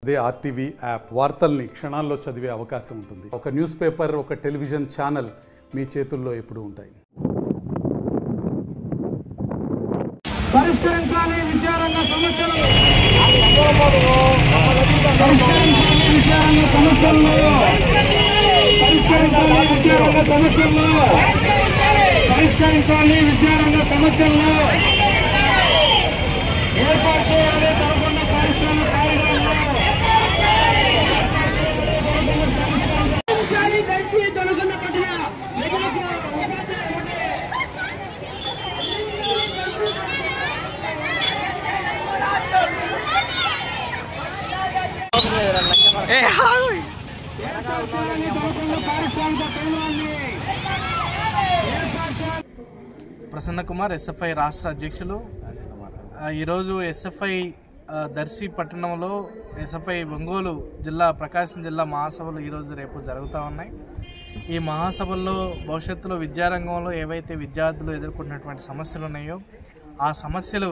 అదే RTV app వార్తల్ని క్షణాల్లో చదివే అవకాశం ఉంటుంది. ఒక న్యూస్ పేపర్, ఒక టెలివిజన్ ఛానల్ మీ చేతుల్లో ఎప్పుడూ ఉంటాయి. పరిష్కరించాలి విచారంగా సమస్యలను పరిష్కరించాలి విచారంగా సమస్యలను ఏర్పాటు చేయాలి. తప్పకుండా పారిశ్రామిక కారిడార్లు ప్రసన్న కుమార్ ఎస్ఎఫ్ఐ రాష్ట్ర అధ్యక్షులు. ఈరోజు ఎస్ఎఫ్ఐ దర్శి పట్టణంలో ఎస్ఎఫ్ఐ ఒంగోలు జిల్లా ప్రకాశం జిల్లా మహాసభలు ఈరోజు రేపు జరుగుతూ ఉన్నాయి. ఈ మహాసభల్లో భవిష్యత్తులో విద్యారంగంలో ఏవైతే విద్యార్థులు ఎదుర్కొన్నటువంటి సమస్యలు ఉన్నాయో ఆ సమస్యలు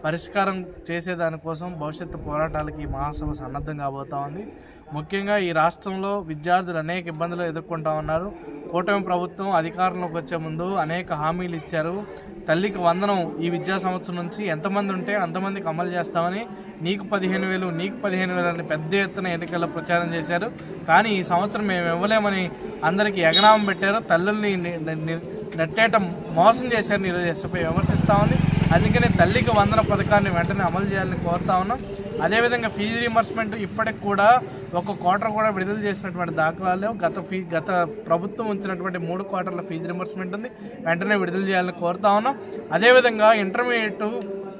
పరిష్కారం చేసేదానికోసం భవిష్యత్తు పోరాటాలకి ఈ మహాసభ సన్నద్ధం కాబోతూ ఉంది. ముఖ్యంగా ఈ రాష్ట్రంలో విద్యార్థులు అనేక ఇబ్బందులు ఎదుర్కొంటూ ఉన్నారు. కూటమి ప్రభుత్వం అధికారంలోకి వచ్చే ముందు అనేక హామీలు ఇచ్చారు. తల్లికి వందనం ఈ విద్యా సంవత్సరం నుంచి ఎంతమంది ఉంటే అంతమందికి అమలు చేస్తామని నీకు 15,000 నీకు 15,000 అని పెద్ద ఎత్తున ఎన్నికల్లో ప్రచారం చేశారు. కానీ ఈ సంవత్సరం మేము ఇవ్వలేమని అందరికీ ఎగనామం పెట్టారు. తల్లుల్ని నెట్టేట మోసం చేశారని ఈరోజు ఎస్ఎఫ్ఐ విమర్శిస్తూ ఉంది. అందుకనే తల్లికి వందన పథకాన్ని వెంటనే అమలు చేయాలని కోరుతా ఉన్నాం. అదేవిధంగా ఫీజు రీయింబర్స్మెంట్ ఇప్పటికి కూడా ఒక క్వార్టర్ కూడా విడుదల చేసినటువంటి దాఖలాలు గత ప్రభుత్వం ఉంచినటువంటి 3 క్వార్టర్ల ఫీజు రీయింబర్స్మెంట్ ఉంది, వెంటనే విడుదల చేయాలని కోరుతా ఉన్నాం. అదేవిధంగా ఇంటర్మీడియట్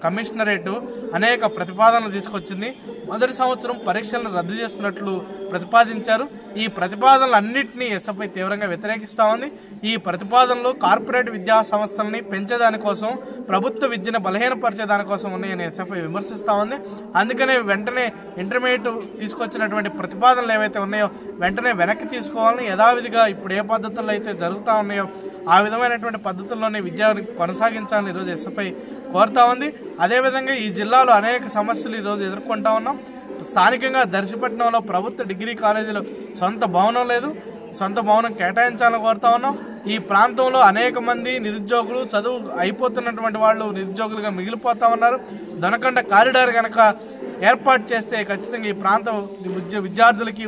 కమిషనరేటు అనేక ప్రతిపాదనలు తీసుకొచ్చింది. మొదటి సంవత్సరం పరీక్షలను రద్దు చేస్తున్నట్లు ప్రతిపాదించారు. ఈ ప్రతిపాదనలన్నింటినీ ఎస్ఎఫ్ఐ తీవ్రంగా వ్యతిరేకిస్తూ ఉంది. ఈ ప్రతిపాదనలు కార్పొరేట్ విద్యా సంస్థలని పెంచేదానికోసం, ప్రభుత్వ విద్యను బలహీనపరిచేదానికోసం ఉన్నాయని ఎస్ఎఫ్ఐ విమర్శిస్తూ ఉంది. అందుకనే వెంటనే ఇంటర్మీడియట్ తీసుకొచ్చినటువంటి ప్రతిపాదనలు ఏవైతే ఉన్నాయో వెంటనే వెనక్కి తీసుకోవాలని, యథావిధిగా ఇప్పుడు ఏ పద్ధతుల్లో అయితే జరుగుతూ ఉన్నాయో ఆ విధమైనటువంటి పద్ధతుల్లోనే విద్యను కొనసాగించాలని ఈరోజు ఎస్ఎఫ్ఐ కోరుతా ఉంది. అదేవిధంగా ఈ జిల్లాలో అనేక సమస్యలు ఈరోజు ఎదుర్కొంటా ఉన్నాం. స్థానికంగా దర్శిపట్నంలో ప్రభుత్వ డిగ్రీ కాలేజీలో సొంత భవనం లేదు, సొంత భవనం కేటాయించాలని కోరుతా ఉన్నాం. ఈ ప్రాంతంలో అనేక మంది నిరుద్యోగులు చదువు అయిపోతున్నటువంటి వాళ్ళు నిరుద్యోగులుగా మిగిలిపోతా ఉన్నారు. దొనకొండ కారిడార్ కనుక ఏర్పాటు చేస్తే ఖచ్చితంగా ఈ ప్రాంతం విద్యార్థులకి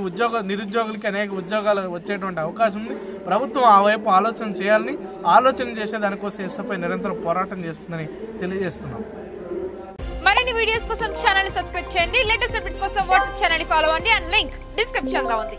నిరుద్యోగులకి అనేక ఉద్యోగాలు వచ్చేటువంటి అవకాశం ఉంది. ప్రభుత్వం ఆ వైపు ఆలోచన చేసే దానికోసం ఎస్ఎఫ్ఐ నిరంతరం పోరాటం చేస్తుందని తెలియజేస్తున్నాం. మరిన్ని వీడియోస్ కోసం ఛానల్ ని సబ్స్క్రైబ్ చేయండి. లేటెస్ట్ అప్డేట్స్ కోసం వాట్సాప్ ఛానల్ ని ఫాలో అవ్వండి. అండ్ లింక్ డిస్క్రిప్షన్ లో ఉంది.